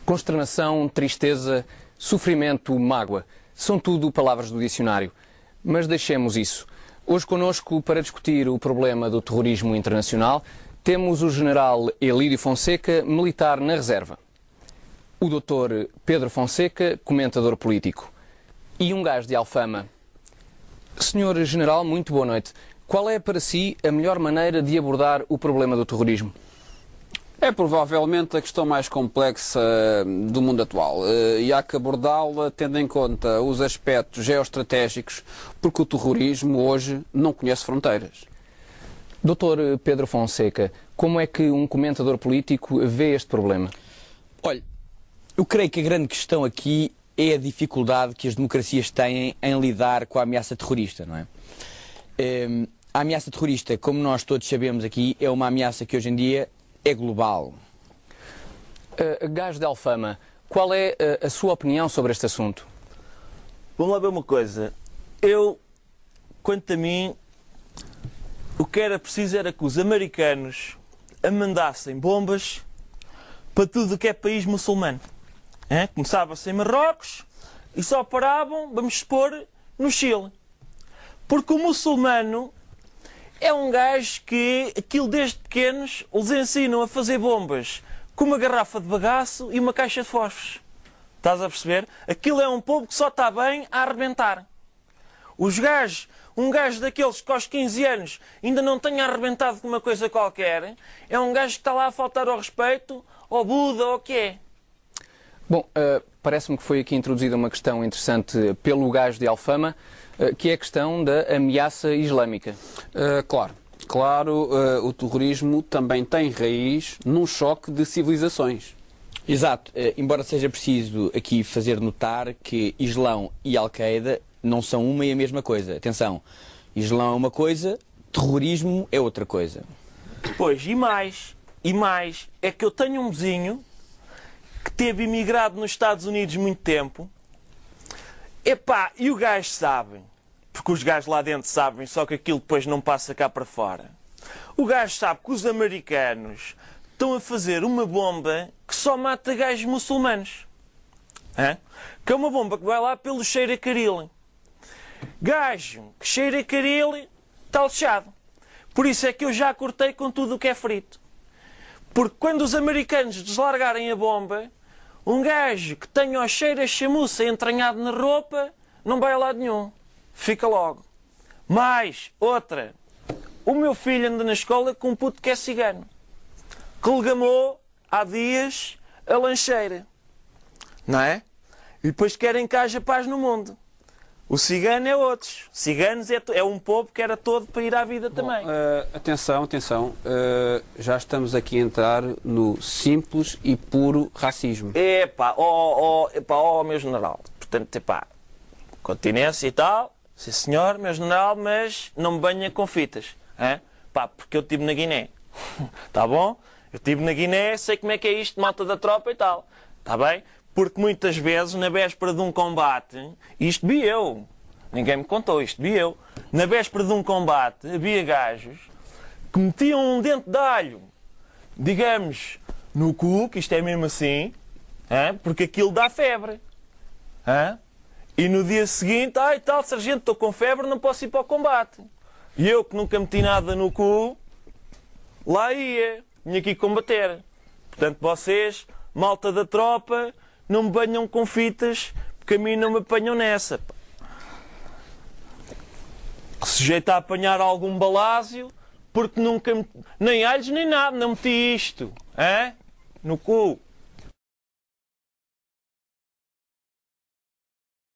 Consternação, tristeza, sofrimento, mágoa. São tudo palavras do dicionário. Mas deixemos isso. Hoje connosco, para discutir o problema do terrorismo internacional, temos o general Elídio Fonseca, militar na reserva. O doutor Pedro Fonseca, comentador político. E um gajo de Alfama. Senhor general, muito boa noite. Qual é para si a melhor maneira de abordar o problema do terrorismo? É provavelmente a questão mais complexa do mundo atual e há que abordá-la tendo em conta os aspectos geoestratégicos, porque o terrorismo hoje não conhece fronteiras. Doutor Pedro Fonseca, como é que um comentador político vê este problema? Olha, eu creio que a grande questão aqui é a dificuldade que as democracias têm em lidar com a ameaça terrorista, não é? A ameaça terrorista, como nós todos sabemos aqui, é uma ameaça que hoje em dia é global. Gajo de Alfama, qual é a sua opinião sobre este assunto? Vamos lá ver uma coisa. Quanto a mim, o que era preciso era que os americanos mandassem bombas para tudo o que é país muçulmano. Começava-se em Marrocos e só paravam, vamos supor, no Chile. Porque o muçulmano é um gajo que, aquilo desde pequenos, os ensinam a fazer bombas com uma garrafa de bagaço e uma caixa de fósforos. Estás a perceber? Aquilo é um povo que só está bem a arrebentar. Um gajo daqueles que aos 15 anos ainda não tenha arrebentado com uma coisa qualquer, é um gajo que está lá a faltar ao respeito, ao Buda, ou o que é. Bom, parece-me que foi aqui introduzida uma questão interessante pelo gajo de Alfama, que é a questão da ameaça islâmica. Claro, o terrorismo também tem raiz num choque de civilizações. Exato, embora seja preciso aqui fazer notar que Islão e Al-Qaeda não são uma e a mesma coisa. Atenção, Islão é uma coisa, terrorismo é outra coisa. Pois, e mais, é que eu tenho um vizinho que teve imigrado nos Estados Unidos muito tempo. Epá, e o gajo sabe, porque os gajos lá dentro sabem, só que aquilo depois não passa cá para fora. O gajo sabe que os americanos estão a fazer uma bomba que só mata gajos muçulmanos. Que é uma bomba que vai lá pelo cheiro caril. Gajo que cheira caril está lixado. Por isso é que eu já cortei com tudo o que é frito. Porque quando os americanos deslargarem a bomba, um gajo que tenha o cheiro a chamuça entranhado na roupa não vai a lado nenhum. Fica logo. Mais outra. O meu filho anda na escola com um puto que é cigano. Que lhe gamou há dias a lancheira. Não é? E depois querem que haja paz no mundo. O cigano é outros. Ciganos é um povo que era todo para ir à vida também. Atenção. Já estamos aqui a entrar no simples e puro racismo. Meu general. Portanto, continência e tal. Sim, senhor, meu general, mas não me banha com fitas. Porque eu estive na Guiné. Tá bom? Eu estive na Guiné, sei como é que é isto, malta da tropa e tal. Tá bem? Porque muitas vezes, na véspera de um combate, isto vi eu, ninguém me contou, isto vi eu, na véspera de um combate havia gajos que metiam um dente de alho, digamos, no cu, que isto é mesmo assim, porque aquilo dá febre. E no dia seguinte, sargento, estou com febre, não posso ir para o combate. E eu, que nunca meti nada no cu, lá ia, vinha aqui combater. Portanto, vocês, malta da tropa, não me banham com fitas, porque a mim não me apanham nessa. Sujeito a apanhar algum balásio, porque nunca nem alhos nem nada, não meti isto. No cu.